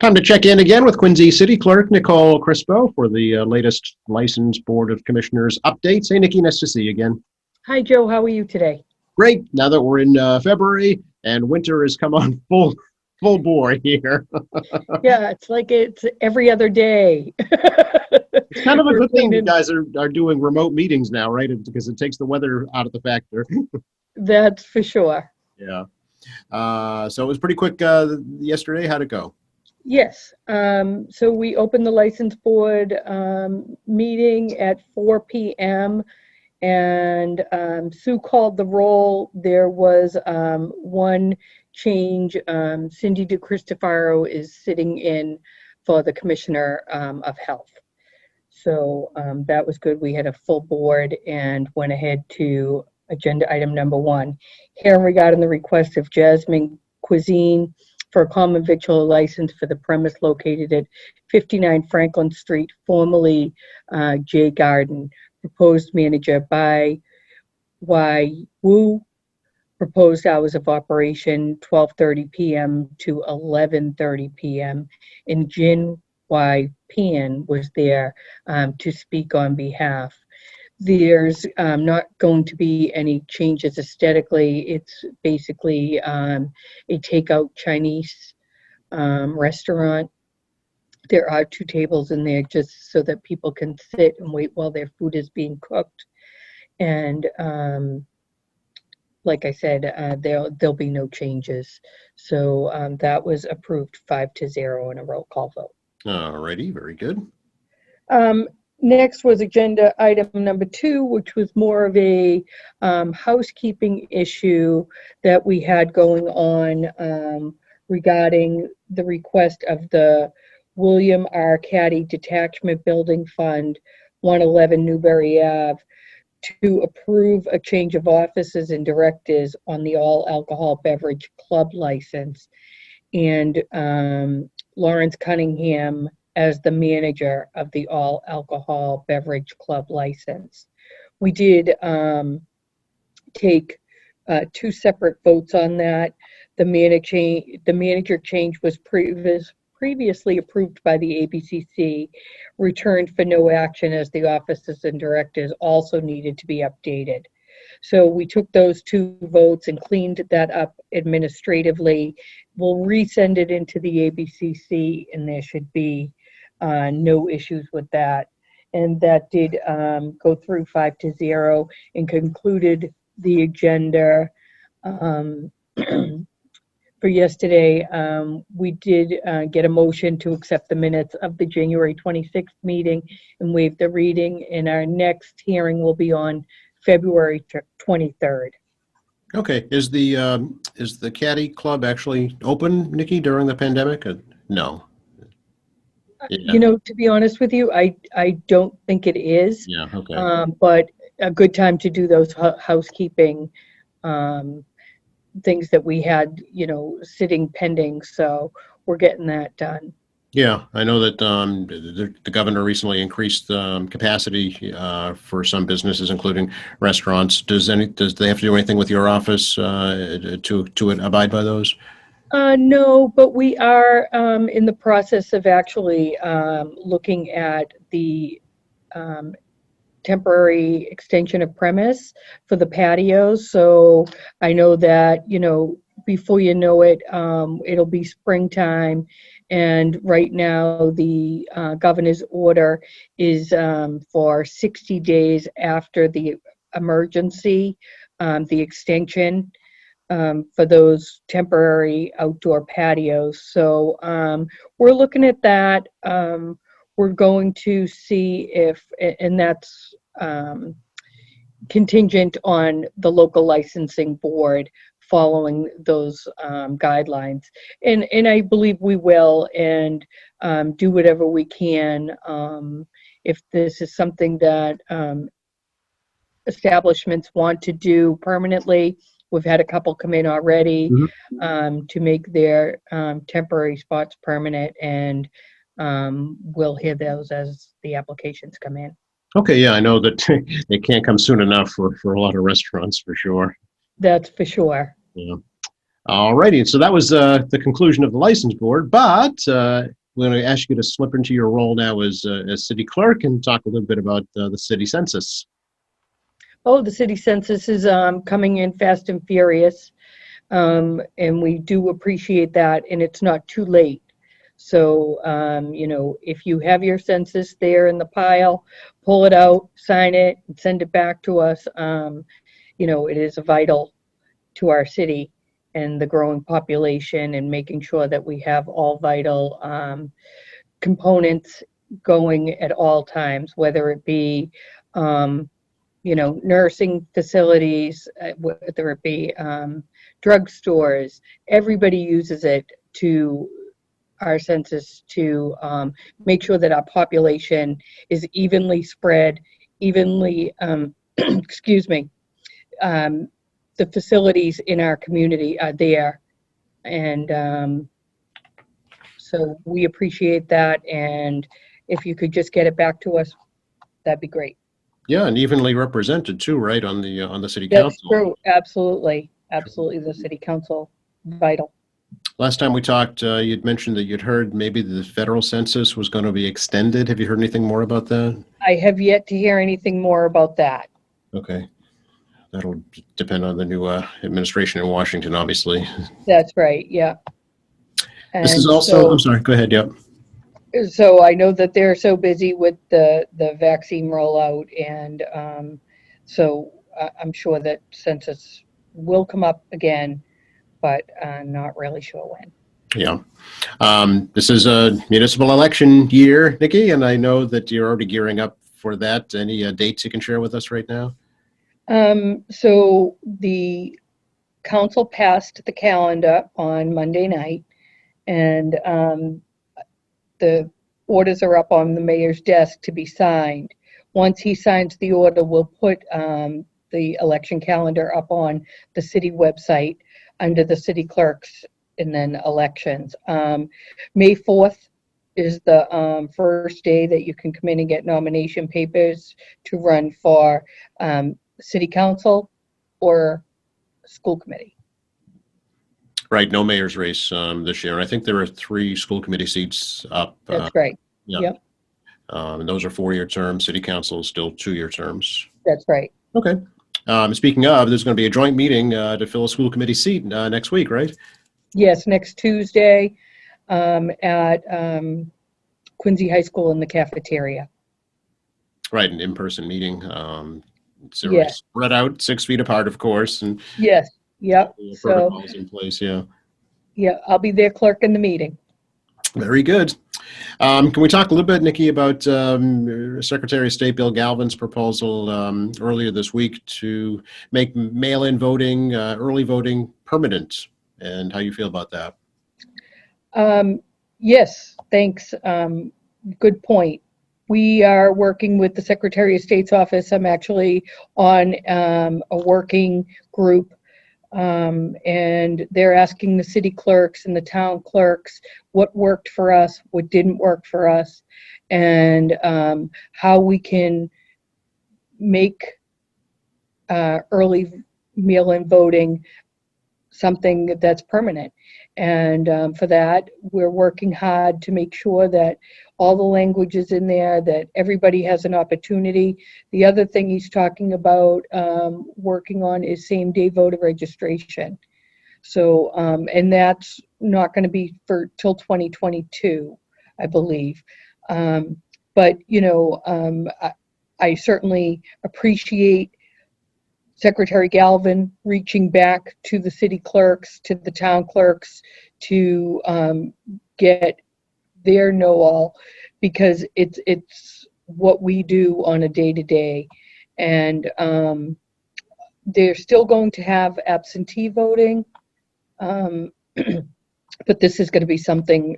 Time to check in again with Quincy City Clerk Nicole Crispo for the latest Licensed Board of Commissioners updates. Hey, Nikki, nice to see you again. Hi, Joe. How are you today? Great. Now that we're in February and winter has come on full bore here. Yeah, it's like it's every other day. It's kind of a We're good thing you cleaning. guys are doing remote meetings now, right? Because it takes the weather out of the factor. That's for sure. Yeah. So it was pretty quick yesterday. How'd it go? Yes. So we opened the license board meeting at 4 p.m. and Sue called the roll. There was one change. Cindy DeCristofaro is sitting in for the Commissioner of Health. So that was good. We had a full board and went ahead to agenda item number 1. Here regarding the request of Jasmine Cuisine for a common victual license for the premise located at 59 Franklin Street, formerly J Garden. Proposed manager by Y Wu. Proposed hours of operation 12:30 p.m. to 11:30 p.m. And Jin Y Pian was there to speak on behalf. There's not going to be any changes aesthetically. It's basically a takeout Chinese restaurant. There are 2 tables in there just so that people can sit and wait while their food is being cooked. And like I said, there'll be no changes. So that was approved 5-0 in a roll call vote. All righty, very good. Next was agenda item number 2, which was more of a housekeeping issue that we had going on regarding the request of the William R. Caddy Detachment Building Fund, 111 Newbury Ave, to approve a change of officers and directors on the all alcohol beverage club license, and Lawrence Cunningham as the manager of the all alcohol beverage club license. We did take 2 separate votes on that. The manager change was previously approved by the ABCC, returned for no action as the officers and directors also needed to be updated. So we took those 2 votes and cleaned that up administratively. We'll resend it into the ABCC and there should be no issues with that. And that did go through 5-0 and concluded the agenda for yesterday. We did get a motion to accept the minutes of the January 26th meeting and waive the reading, and our next hearing will be on February 23rd. Okay, is the Caddy Club actually open, Nikki, during the pandemic? No. Yeah. You know, to be honest with you, I don't think it is. Yeah. Okay. But a good time to do those housekeeping things that we had, sitting pending. So we're getting that done. Yeah, I know that the governor recently increased capacity for some businesses, including restaurants. Does they have to do anything with your office to abide by those? No, but we are in the process of actually looking at the temporary extension of premise for the patios. So I know that, before you know it, it'll be springtime. And right now the governor's order is for 60 days after the emergency, the extension for those temporary outdoor patios. So we're looking at that. We're going to see if, and that's contingent on the local licensing board following those guidelines. And I believe we will, and do whatever we can. If this is something that establishments want to do permanently, we've had a couple come in already to make their temporary spots permanent, and we'll hear those as the applications come in. Okay, yeah, I know that they can't come soon enough for a lot of restaurants, for sure. That's for sure. Yeah. All righty. So that was the conclusion of the license board, but we're going to ask you to slip into your role now as city clerk and talk a little bit about the city census. Oh, the city census is coming in fast and furious, and we do appreciate that, and it's not too late. So, if you have your census there in the pile, pull it out, sign it, and send it back to us. It is vital to our city and the growing population, and making sure that we have all vital components going at all times, whether it be nursing facilities, whether it be drugstores. Everybody uses it to our census to make sure that our population is evenly spread, evenly, excuse me, the facilities in our community are there. And so we appreciate that. And if you could just get it back to us, that'd be great. Yeah, and evenly represented too, right, on the city That's council. true. Absolutely. Absolutely. The city council, vital. Last time we talked, you'd mentioned that you'd heard maybe the federal census was going to be extended. Have you heard anything more about that? I have yet to hear anything more about that. Okay. That'll depend on the new administration in Washington, obviously. That's right. Yeah. This is also, I'm sorry, go ahead. Yep. So I know that they're so busy with the vaccine rollout, and so I'm sure that census will come up again, but I'm not really sure when. Yeah. This is a municipal election year, Nikki, and I know that you're already gearing up for that. Any dates you can share with us right now? So the council passed the calendar on Monday night, and the orders are up on the mayor's desk to be signed. Once he signs the order, we'll put the election calendar up on the city website under the city clerks and then elections. May 4th is the first day that you can come in and get nomination papers to run for city council or school committee. Right, no mayor's race this year. And I think there are 3 school committee seats up. That's right. Yeah. Yep. And those are 4-year terms. City council is still 2-year terms. That's right. Okay. Speaking of, there's going to be a joint meeting to fill a school committee seat next week, right? Yes, next Tuesday at Quincy High School in the cafeteria. Right, an in-person meeting. So Yeah. spread out 6 feet apart, of course, and Yes. Yep. So protocols in place. Yeah. yeah, I'll be there clerking the meeting. Very good. Can we talk a little bit, Nikki, about Secretary of State Bill Galvin's proposal earlier this week to make mail-in voting, early voting permanent, and how you feel about that? Yes, thanks. Good point. We are working with the Secretary of State's office. I'm actually on a working group, and they're asking the city clerks and the town clerks what worked for us, what didn't work for us, and how we can make early mail-in voting something that's permanent. And for that, we're working hard to make sure that all the language is in there, that everybody has an opportunity. The other thing he's talking about working on is same-day voter registration. So, and that's not going to be till 2022, I believe. But, I certainly appreciate Secretary Galvin reaching back to the city clerks, to the town clerks, to get their know-all, because it's what we do on a day-to-day. And they're still going to have absentee voting, but this is going to be something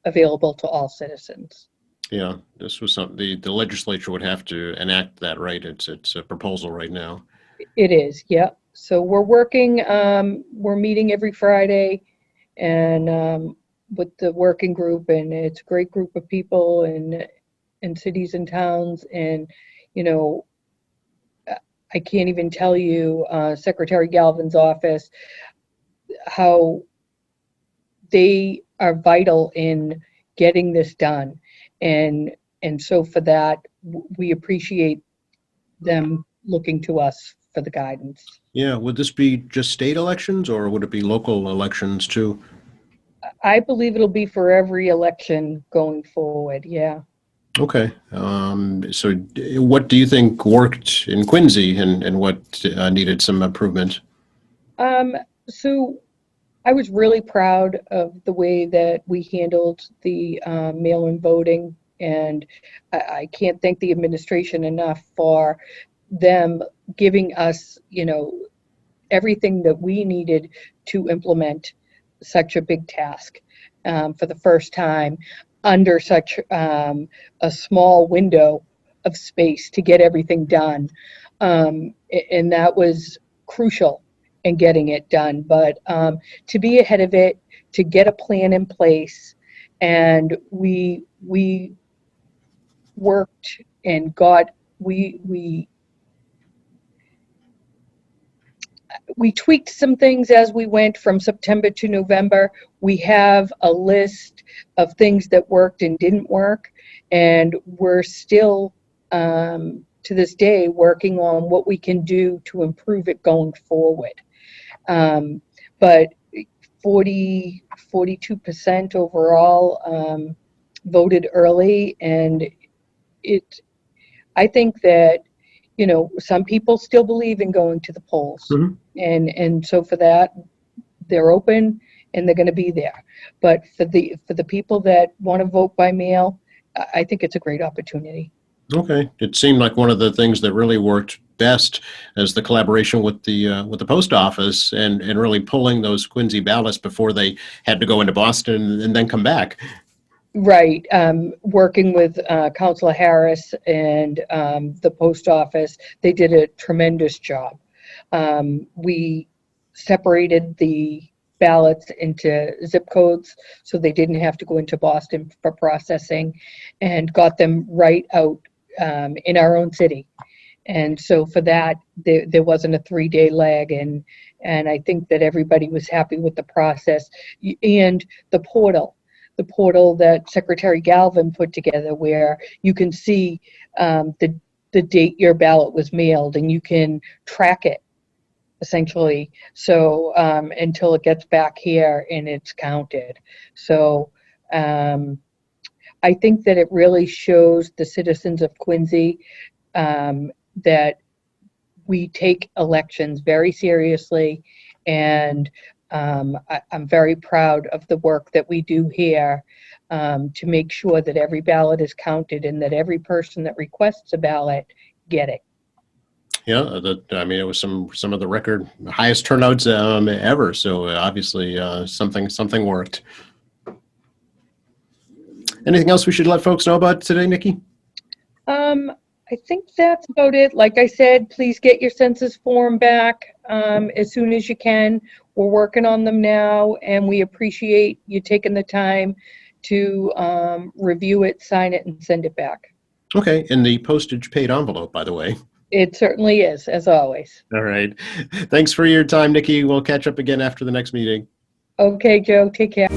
available to all citizens. Yeah, this was something the legislature would have to enact that, right? It's a proposal right now. It is, yeah. So we're working, we're meeting every Friday and with the working group, and it's a great group of people in cities and towns. And, I can't even tell you, Secretary Galvin's office, how they are vital in getting this done. And so for that, we appreciate them looking to us for the guidance. Yeah, would this be just state elections or would it be local elections too? I believe it'll be for every election going forward. Yeah. Okay. So what do you think worked in Quincy and what needed some improvement? So I was really proud of the way that we handled the mail-in voting, and I can't thank the administration enough for them giving us, everything that we needed to implement such a big task for the first time under such a small window of space to get everything done. And that was crucial in getting it done. But to be ahead of it, to get a plan in place, and we worked and got we tweaked some things as we went from September to November. We have a list of things that worked and didn't work, and we're still, to this day, working on what we can do to improve it going forward. But 42% overall voted early, and I think that some people still believe in going to the polls. Mhm. And so for that, they're open and they're going to be there. But for the people that want to vote by mail, I think it's a great opportunity. Okay. It seemed like one of the things that really worked best is the collaboration with the post office and really pulling those Quincy ballots before they had to go into Boston and then come back. Right. Working with Councilor Harris and the post office, they did a tremendous job. We separated the ballots into zip codes so they didn't have to go into Boston for processing, and got them right out in our own city. And so for that, there wasn't a 3-day lag, and I think that everybody was happy with the process and the portal that Secretary Galvin put together, where you can see the date your ballot was mailed, and you can track it essentially. So until it gets back here and it's counted. So I think that it really shows the citizens of Quincy that we take elections very seriously, and I'm very proud of the work that we do here to make sure that every ballot is counted and that every person that requests a ballot get it. Yeah, it was some of the record highest turnouts ever. So obviously something worked. Anything else we should let folks know about today, Nikki? I think that's about it. Like I said, please get your census form back as soon as you can. We're working on them now, and we appreciate you taking the time to review it, sign it, and send it back. Okay, and the postage paid envelope, by the way. It certainly is, as always. All right. Thanks for your time, Nikki. We'll catch up again after the next meeting. Okay, Joe, take care.